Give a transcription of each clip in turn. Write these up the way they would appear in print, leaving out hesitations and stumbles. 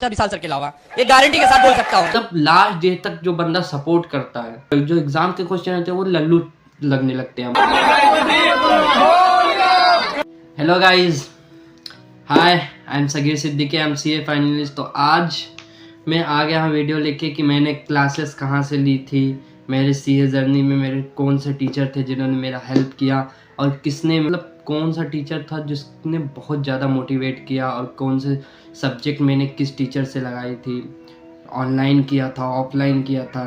विशाल sir के अलावा ये गारंटी के साथ बोल सकता हूँ। तब लास्ट डे तक जो बंदा सपोर्ट करता है, जो एग्जाम के क्वेश्चन होते हैं वो लल्लू लगने लगते हैं। Hello guys, hi, I am Sagir Siddiqui, I am CA finalist. तो आज मैं आ गया हूँ वीडियो लेके कि मैंने क्लासेस कहाँ से ली थी, मेरे सीए जर्नी में मेरे कौन से टीचर थे जिन्होंने मेरा हेल्प किया, और किसने मतलब कौन सा टीचर था जिसने बहुत ज़्यादा मोटिवेट किया, और कौन से सब्जेक्ट मैंने किस टीचर से लगाई थी, ऑनलाइन किया था, ऑफलाइन किया था,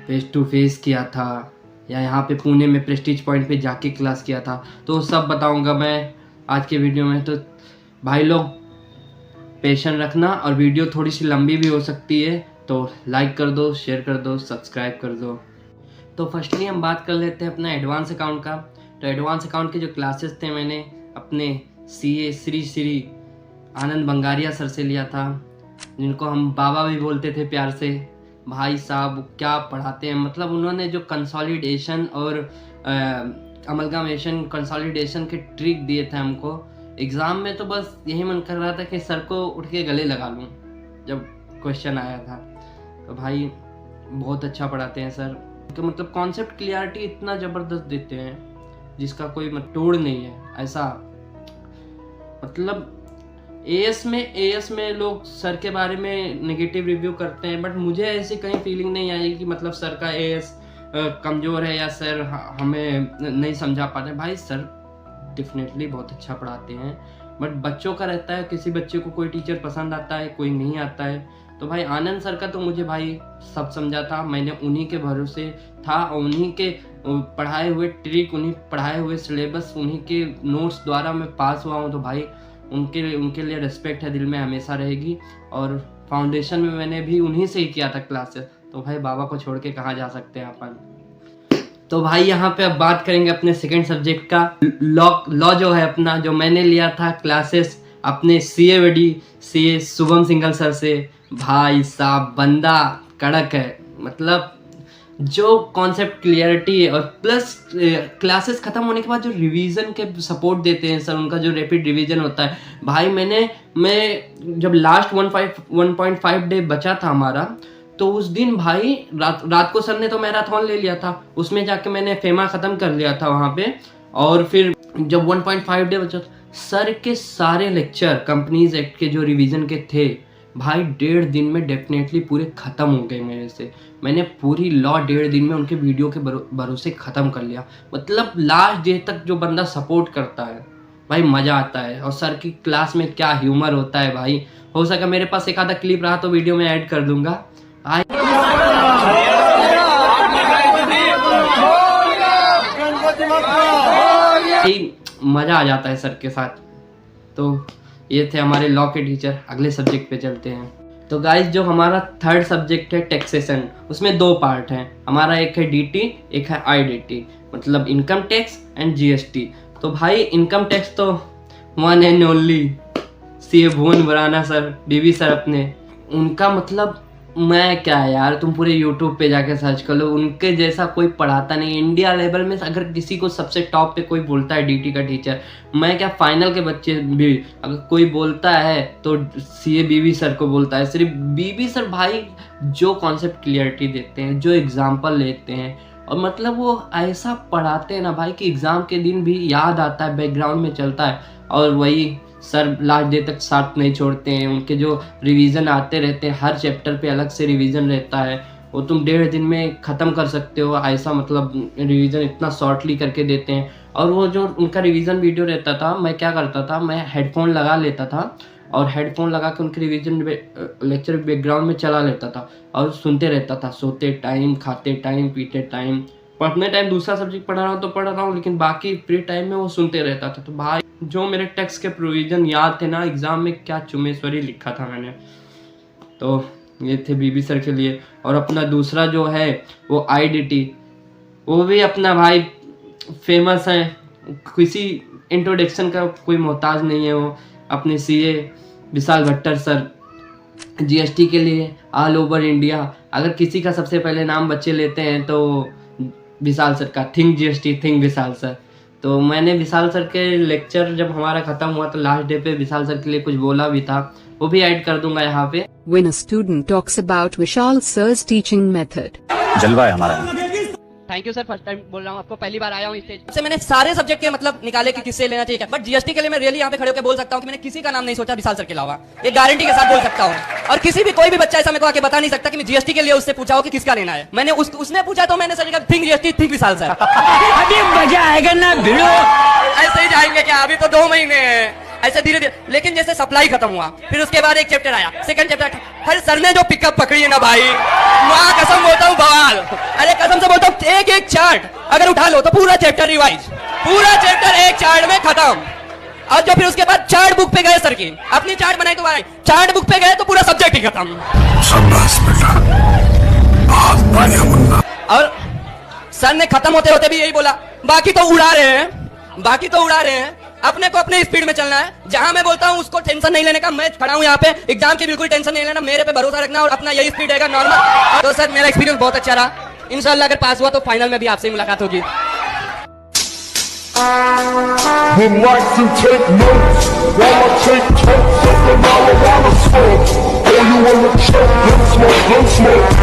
फेस टू फेस किया था, या यहाँ पे पुणे में प्रेस्टीज पॉइंट पे जाके क्लास किया था। तो सब बताऊँगा मैं आज के वीडियो में। तो भाई लोग पेशेंस रखना, और वीडियो थोड़ी सी लंबी भी हो सकती है, तो लाइक कर दो, शेयर कर दो, सब्सक्राइब कर दो। तो फर्स्टली हम बात कर लेते हैं अपना एडवांस अकाउंट का। तो एडवांस अकाउंट के जो क्लासेस थे मैंने अपने सीए श्री आनंद बंगारिया सर से लिया था, जिनको हम बाबा भी बोलते थे प्यार से। भाई साहब क्या पढ़ाते हैं, मतलब उन्होंने जो कंसोलिडेशन और अमलगामेशन कंसोलिडेशन के ट्रिक दिए थे हमको एग्ज़ाम में, तो बस यही मन कर रहा था कि सर को उठ के गले लगा लूँ जब क्वेश्चन आया था। तो भाई बहुत अच्छा पढ़ाते हैं सर, तो मतलब कॉन्सेप्ट क्लियरिटी इतना ज़बरदस्त देते हैं जिसका कोई तोड़ नहीं है। ऐसा मतलब एएस में लोग सर के बारे में नेगेटिव रिव्यू करते हैं, बट मुझे ऐसी कहीं फीलिंग नहीं आई कि मतलब सर का एएस कमज़ोर है या सर हमें नहीं समझा पाते। भाई सर डेफिनेटली बहुत अच्छा पढ़ाते हैं, बट बच्चों का रहता है, किसी बच्चे को कोई टीचर पसंद आता है, कोई नहीं आता है। तो भाई आनंद सर का तो मुझे भाई सब समझा था, मैंने उन्हीं के भरोसे था, उन्हीं के पढ़ाए हुए ट्रिक, उन्हीं पढ़ाए हुए सिलेबस, उन्हीं के नोट्स द्वारा मैं पास हुआ हूँ। तो भाई उनके लिए रिस्पेक्ट है, दिल में हमेशा रहेगी। और फाउंडेशन में मैंने भी उन्हीं से ही किया था क्लासेस, तो भाई बाबा को छोड़ के कहाँ जा सकते हैं अपन। तो भाई यहाँ पे अब बात करेंगे अपने सेकंड सब्जेक्ट का, लॉ जो है अपना, जो मैंने लिया था क्लासेस अपने सीए शुभम सिंघल सर से। भाई साहब बंदा कड़क है, मतलब जो कॉन्सेप्ट क्लियरिटी है, और प्लस क्लासेस ख़त्म होने के बाद जो रिवीजन के सपोर्ट देते हैं सर, उनका जो रैपिड रिवीजन होता है। भाई मैं जब लास्ट 1.5 डे बचा था हमारा, तो उस दिन भाई रात को सर ने तो मैराथन ले लिया था, उसमें जाके मैंने फेमा ख़त्म कर लिया था वहाँ पे। और फिर जब 1.5 डे बचा, सर के सारे लेक्चर कंपनीज एक्ट के जो रिवीजन के थे भाई 1.5 दिन में डेफिनेटली पूरे ख़त्म हो गए मेरे से। मैंने पूरी लॉ 1.5 दिन में उनके वीडियो के भरोसे ख़त्म कर लिया। मतलब लास्ट डे तक जो बंदा सपोर्ट करता है भाई मज़ा आता है। और सर की क्लास में क्या ह्यूमर होता है भाई, हो सका मेरे पास एक आधा क्लिप रहा तो वीडियो में ऐड कर दूंगा। मज़ा आ जाता है सर के साथ। तो ये थे हमारे लॉ के टीचर। अगले सब्जेक्ट पे चलते हैं। तो गाइस जो हमारा थर्ड सब्जेक्ट है टैक्सेशन, उसमें 2 पार्ट हैं हमारा, एक है डीटी, एक है आईडीटी, मतलब इनकम टैक्स एंड जीएसटी। तो भाई इनकम टैक्स तो one and only CA Bhuvan Burana sir, BB sir अपने, उनका मतलब मैं क्या है यार, तुम पूरे यूट्यूब पे जाके सर्च कर लो, उनके जैसा कोई पढ़ाता नहीं इंडिया लेवल में। अगर किसी को सबसे टॉप पे कोई बोलता है डीटी का टीचर, मैं क्या फाइनल के बच्चे भी अगर कोई बोलता है तो सीए बीबी सर को बोलता है। सिर्फ बीबी सर भाई जो कॉन्सेप्ट क्लियरिटी देते हैं, जो एग्जाम्पल लेते हैं, और मतलब वो ऐसा पढ़ाते हैं ना भाई कि एग्ज़ाम के दिन भी याद आता है, बैकग्राउंड में चलता है। और वही सर लास्ट डे तक साथ नहीं छोड़ते हैं, उनके जो रिवीजन आते रहते हैं, हर चैप्टर पे अलग से रिवीजन रहता है, वो तुम 1.5 दिन में ख़त्म कर सकते हो ऐसा, मतलब रिवीजन इतना शॉर्टली करके देते हैं। और वो जो उनका रिवीजन वीडियो रहता था, मैं क्या करता था, मैं हेडफोन लगा लेता था, और हेडफोन लगा के उनके रिवीजन लेक्चर बैकग्राउंड में चला लेता था और सुनते रहता था, सोते टाइम, खाते टाइम, पीते टाइम। पढ़ने टाइम दूसरा सब्जेक्ट पढ़ रहा हूँ तो पढ़ रहा हूँ, लेकिन बाकी फ्री टाइम में वो सुनते रहता था। तो भाई जो मेरे टैक्स के प्रोविज़न याद थे ना, एग्ज़ाम में क्या चुमेश्वरी लिखा था मैंने। तो ये थे बीबी सर के लिए। और अपना दूसरा जो है वो आईडीटी, वो भी अपना भाई फेमस है, किसी इंट्रोडक्शन का कोई मोहताज नहीं है। वो अपने सीए विशाल भट्टर सर, जीएसटी के लिए ऑल ओवर इंडिया अगर किसी का सबसे पहले नाम बच्चे लेते हैं तो विशाल सर का, थिंक जीएसटी थिंक विशाल सर। तो मैंने विशाल सर के लेक्चर जब हमारा ख़त्म हुआ तो लास्ट डे पे विशाल सर के लिए कुछ बोला भी था, वो भी ऐड कर दूंगा यहाँ पे। When a student talks about Vishal sir's teaching method, जलवा है हमारा। Thank you sir, first time बोल रहा हूँ आपको, पहली बार आया हूँ स्टेज से मैंने सारे सब्जेक्ट के मतलब निकाले कि किससे लेना चाहिए, बट जीएसटी के लिए मैं रियली यहाँ पे खड़े होकर बोल सकता हूँ कि मैंने किसी का नाम नहीं सोचा विशाल सर के अलावा। ये गारंटी के साथ बोल सकता हूँ, और किसी भी कोई भी बच्चा ऐसा मेरे को आके बता नहीं सकता कि मैं जीएसटी के लिए उससे पूछा हो कि किसका लेना है। मैंने उसने पूछा तो मैंने सर थिंक जीएसटी थिंक विशाल सर। अभी मजा आएगा ना भिड़ो। ऐसे ही जाएंगे क्या, अभी तो 2 महीने हैं, ऐसे धीरे धीरे। लेकिन जैसे सप्लाई खत्म हुआ, फिर उसके बाद एक चैप्टर आया, सेकंड चैप्टर, हर सर ने जो पिकअप पकड़ी है ना भाई, माँ कसम बोलता हूँ बवाल। अरे कसम से बोलता हूँ, एक एक चार्ट अगर उठा लो तो पूरा चैप्टर रिवाइज, पूरा चैप्टर एक चार्ट में खत्म। और जो फिर उसके बाद चार्ट बुक पे गए सर की, अपनी चार्ट बनाई दोबारा, चार्ट बुक पे गए तो पूरा सब्जेक्ट ही खत्म। और सर ने खत्म होते होते भी यही बोला, बाकी तो उड़ा रहे हैं, बाकी तो उड़ा रहे हैं, अपने को अपने स्पीड में चलना है। जहां मैं बोलता हूं उसको टेंशन नहीं लेने का, मैं खड़ा हूं यहाँ पे, एग्जाम की बिल्कुल टेंशन नहीं लेना, मेरे पे भरोसा रखना और अपना यही स्पीड रहेगा नॉर्मल। तो सर मेरा एक्सपीरियंस बहुत अच्छा रहा, इंशाल्लाह अगर पास हुआ तो फाइनल में भी आपसे मुलाकात होगी। Would like to take notes while I take totes of the marijuana smoke. Oh, you wanna choke, then smoke, then smoke.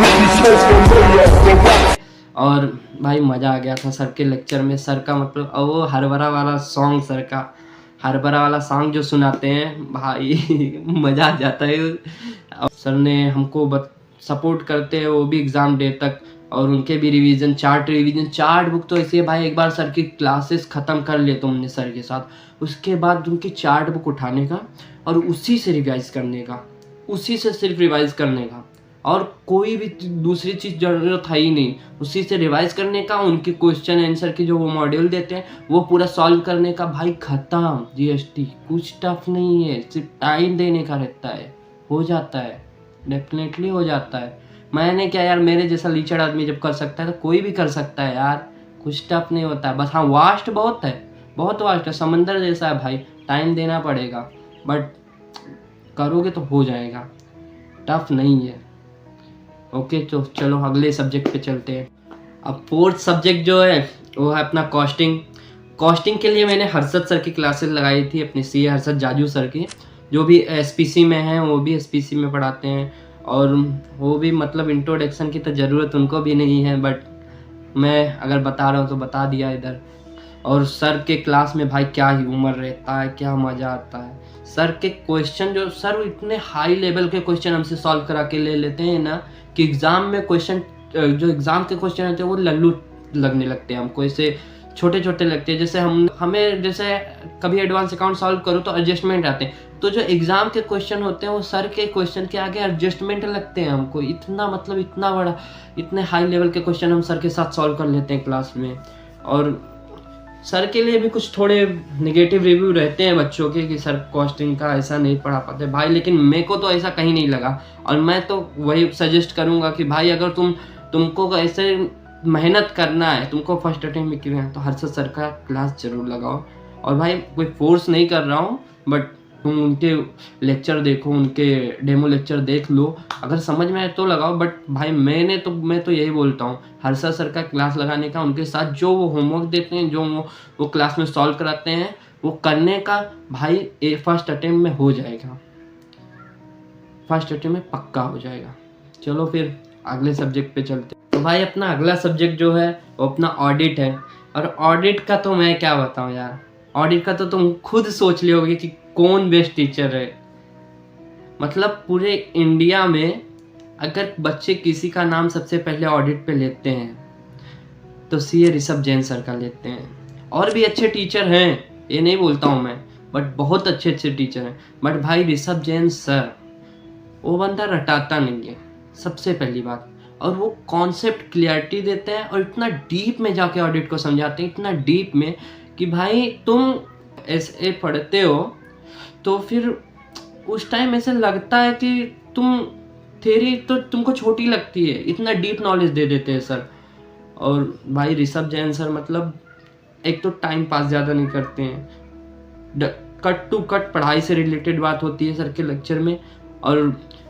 If you smoke familiar, the rap. और भाई मज़ा आ गया था सर के लेक्चर में। सर का मतलब वो हरभरा वाला सॉन्ग, सर का हरभरा वाला सॉन्ग जो सुनाते हैं भाई मज़ा आ जाता है। सर ने हमको सपोर्ट करते हैं, वो भी एग्ज़ाम डे तक, और उनके भी रिवीजन, चार्ट बुक तो ऐसे भाई, एक बार सर की क्लासेस ख़त्म कर लिए तुमने सर के साथ, उसके बाद उनकी चार्ट बुक उठाने का और उसी से रिवाइज करने का, उसी से सिर्फ रिवाइज करने का, और कोई भी दूसरी चीज़ ज़रूरत है ही नहीं, उसी से रिवाइज करने का। उनके क्वेश्चन आंसर की जो वो मॉड्यूल देते हैं वो पूरा सॉल्व करने का। भाई ख़त्म, जीएसटी कुछ टफ नहीं है, सिर्फ टाइम देने का रहता है, हो जाता है, डेफिनेटली हो जाता है। मैंने क्या यार, मेरे जैसा लीचड़ आदमी जब कर सकता है तो कोई भी कर सकता है यार, कुछ टफ नहीं होता है। बस हाँ, वास्ट बहुत है, बहुत वास्ट है, समंदर जैसा है भाई, टाइम देना पड़ेगा, बट करोगे तो हो जाएगा, टफ नहीं है। ओके, तो चलो अगले सब्जेक्ट पे चलते हैं। अब फोर्थ सब्जेक्ट जो है वो है अपना कॉस्टिंग। कॉस्टिंग के लिए मैंने हर्षद सर की क्लासेस लगाई थी, अपने सीए हर्षद जाजू सर की, जो भी एसपीसी में हैं, वो भी एसपीसी में पढ़ाते हैं, और वो भी मतलब इंट्रोडक्शन की तो ज़रूरत उनको भी नहीं है, बट मैं अगर बता रहा हूँ तो बता दिया इधर। और सर के क्लास में भाई क्या ह्यूमर रहता है, क्या मज़ा आता है। सर के क्वेश्चन जो, सर इतने हाई लेवल के क्वेश्चन हमसे सॉल्व करा के ले लेते हैं ना कि एग्ज़ाम में क्वेश्चन, जो एग्ज़ाम के क्वेश्चन होते हैं वो लल्लू लगने लगते हैं हमको, ऐसे छोटे छोटे लगते हैं। जैसे हमें जैसे कभी एडवांस अकाउंट सॉल्व करो तो एडजस्टमेंट आते हैं, तो जो एग्ज़ाम के क्वेश्चन होते हैं वो सर के क्वेश्चन के आगे एडजस्टमेंट लगते हैं हमको। इतना मतलब इतना बड़ा, इतने हाई लेवल के क्वेश्चन हम सर के साथ सॉल्व कर लेते हैं क्लास में। और सर के लिए भी कुछ थोड़े नेगेटिव रिव्यू रहते हैं बच्चों के कि सर कॉस्टिंग का ऐसा नहीं पढ़ा पाते भाई, लेकिन मेरे को तो ऐसा कहीं नहीं लगा। और मैं तो वही सजेस्ट करूँगा कि भाई अगर तुमको ऐसे मेहनत करना है, तुमको फर्स्ट अटेम्प्ट में किया है, तो हर्षद सर का क्लास ज़रूर लगाओ। और भाई कोई फोर्स नहीं कर रहा हूँ, बट तुम उनके लेक्चर देखो, उनके डेमो लेक्चर देख लो, अगर समझ में आए तो लगाओ। बट भाई मैं तो यही बोलता हूँ, हर्षद सर का क्लास लगाने का, उनके साथ जो वो होमवर्क देते हैं, जो वो क्लास में सॉल्व कराते हैं, वो करने का भाई फर्स्ट अटेम्प्ट में हो जाएगा, फर्स्ट अटेम्प्ट में पक्का हो जाएगा। चलो फिर अगले सब्जेक्ट पे चलते हैं। तो भाई अपना अगला सब्जेक्ट जो है वो अपना ऑडिट है। और ऑडिट का तो मैं क्या बताऊँ यार, ऑडिट का तो तुम खुद सोच लियोगे कि कौन बेस्ट टीचर है। मतलब पूरे इंडिया में अगर बच्चे किसी का नाम सबसे पहले ऑडिट पे लेते हैं तो सीए ऋषभ जैन सर का लेते हैं। और भी अच्छे टीचर हैं, ये नहीं बोलता हूँ मैं, बट बहुत अच्छे टीचर हैं, बट भाई ऋषभ जैन सर, वो बंदा रटाता नहीं है सबसे पहली बात, और वो कॉन्सेप्ट क्लियरिटी देते हैं और इतना डीप में जाके ऑडिट को समझाते हैं, इतना डीप में कि भाई तुम एसए पढ़ते हो तो फिर उस टाइम ऐसे लगता है कि तुम थ्योरी तो तुमको छोटी लगती है, इतना डीप नॉलेज दे देते हैं सर। और भाई ऋषभ जैन सर मतलब एक तो टाइम पास ज़्यादा नहीं करते हैं, कट टू कट पढ़ाई से रिलेटेड बात होती है सर के लेक्चर में, और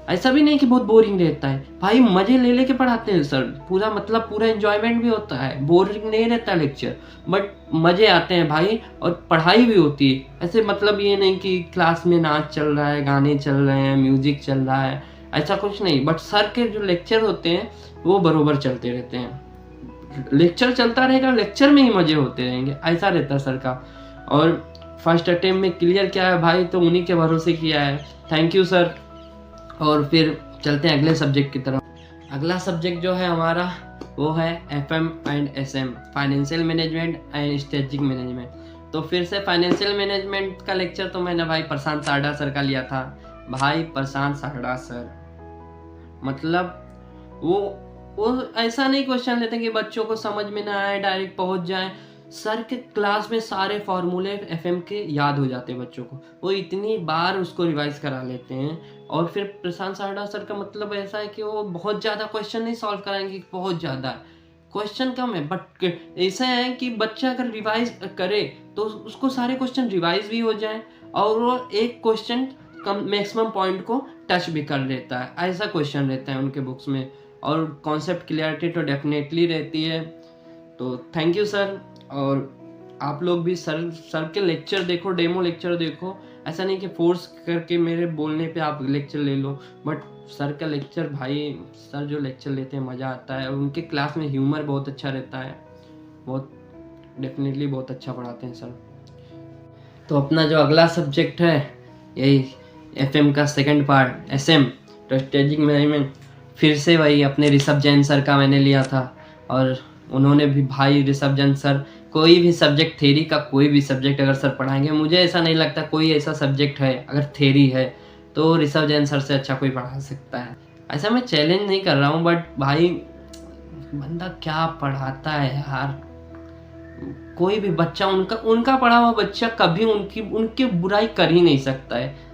ऐसा भी नहीं कि बहुत बोरिंग रहता है भाई, मजे ले लेके पढ़ाते हैं सर, पूरा मतलब पूरा एंजॉयमेंट भी होता है, बोरिंग नहीं रहता लेक्चर, बट मजे आते हैं भाई, और पढ़ाई भी होती है। ऐसे मतलब ये नहीं कि क्लास में नाच चल रहा है, गाने चल रहे हैं, म्यूजिक चल रहा है, ऐसा कुछ नहीं, बट सर के जो लेक्चर होते हैं वो बरोबर चलते रहते हैं। लेक्चर चलता रहेगा, लेक्चर में ही मजे होते रहेंगे, ऐसा रहता है सर का। और फर्स्ट अटेम्प्ट में क्लियर किया है भाई, तो उन्हीं के भरोसे किया है, थैंक यू सर। और फिर चलते हैं अगले सब्जेक्ट की तरफ। अगला सब्जेक्ट जो है हमारा वो है FM and SM, financial management and strategic management. तो फिर से फाइनेंशियल मैनेजमेंट का लेक्चर तो मैंने भाई प्रशांत सारडा सर का लिया था। भाई प्रशांत सारडा सर मतलब वो ऐसा नहीं क्वेश्चन लेते कि बच्चों को समझ में ना आए, डायरेक्ट पहुंच जाए। सर के क्लास में सारे फॉर्मूले FM के याद हो जाते हैं बच्चों को, वो इतनी बार उसको रिवाइज करा लेते हैं। और फिर प्रशांत सारडा सर का मतलब ऐसा है कि वो बहुत ज़्यादा क्वेश्चन नहीं सॉल्व कराएंगे, बहुत ज़्यादा क्वेश्चन कम है, बट ऐसा है कि बच्चा अगर रिवाइज करे तो उसको सारे क्वेश्चन रिवाइज भी हो जाए, और वो एक क्वेश्चन कम मैक्सिमम पॉइंट को टच भी कर लेता है, ऐसा क्वेश्चन रहता है उनके बुक्स में। और कॉन्सेप्ट क्लियरिटी तो डेफिनेटली रहती है। तो थैंक यू सर। और आप लोग भी सर के लेक्चर देखो, डेमो लेक्चर देखो, ऐसा नहीं कि फोर्स करके मेरे बोलने पे आप लेक्चर ले लो, बट सर का लेक्चर भाई, सर जो लेक्चर लेते हैं मज़ा आता है। और उनके क्लास में ह्यूमर बहुत अच्छा रहता है, बहुत डेफिनेटली बहुत अच्छा पढ़ाते हैं सर। तो अपना जो अगला सब्जेक्ट है यही FM का second part SM, strategic management. फिर से वही अपने ऋषभ जैन सर का मैंने लिया था, और उन्होंने भी भाई ऋषभ जैन सर कोई भी सब्जेक्ट, थेरी का कोई भी सब्जेक्ट अगर सर पढ़ाएंगे, मुझे ऐसा नहीं लगता कोई ऐसा सब्जेक्ट है अगर थेरी है तो ऋषभ जैन सर से अच्छा कोई पढ़ा सकता है। ऐसा मैं चैलेंज नहीं कर रहा हूँ, बट भाई बंदा क्या पढ़ाता है यार। कोई भी बच्चा, उनका पढ़ा हुआ बच्चा कभी उनकी बुराई कर ही नहीं सकता है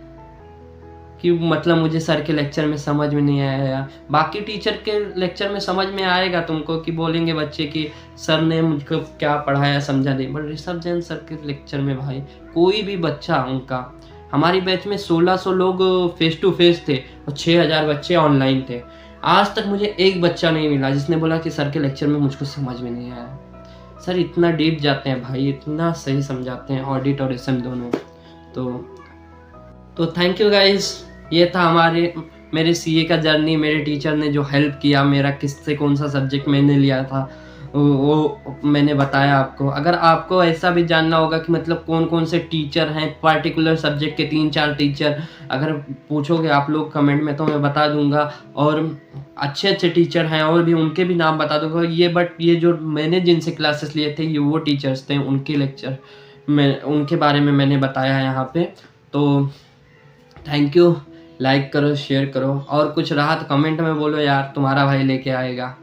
कि मतलब मुझे सर के लेक्चर में समझ में नहीं आया। या बाकी टीचर के लेक्चर में समझ में आएगा तुमको, कि बोलेंगे बच्चे कि सर ने मुझको क्या पढ़ाया समझा नहीं, बट ऋषभ जैन सर के लेक्चर में भाई कोई भी बच्चा उनका, हमारी बैच में 1600 लोग फेस टू फेस थे और 6000 बच्चे ऑनलाइन थे। आज तक मुझे एक बच्चा नहीं मिला जिसने बोला कि सर के लेक्चर में मुझको समझ में नहीं आया। सर इतना डीप जाते हैं भाई, इतना सही समझाते हैं, ऑडिट और SM दोनों। तो थैंक यू गाइस। ये था मेरे CA का जर्नी। मेरे टीचर ने जो हेल्प किया, मेरा किससे कौन सा सब्जेक्ट मैंने लिया था वो मैंने बताया आपको। अगर आपको ऐसा भी जानना होगा कि मतलब कौन कौन से टीचर हैं पर्टिकुलर सब्जेक्ट के, 3-4 टीचर अगर पूछोगे आप लोग कमेंट में तो मैं बता दूंगा। और अच्छे अच्छे टीचर हैं और भी, उनके भी नाम बता दूंगा। ये जो मैंने जिनसे क्लासेस लिए थे ये वो टीचर्स थे, उनके लेक्चर उनके बारे में मैंने बताया है यहाँ पे। तो थैंक यू। लाइक करो, शेयर करो, और कुछ रहा तो कमेंट में बोलो यार, तुम्हारा भाई लेके आएगा।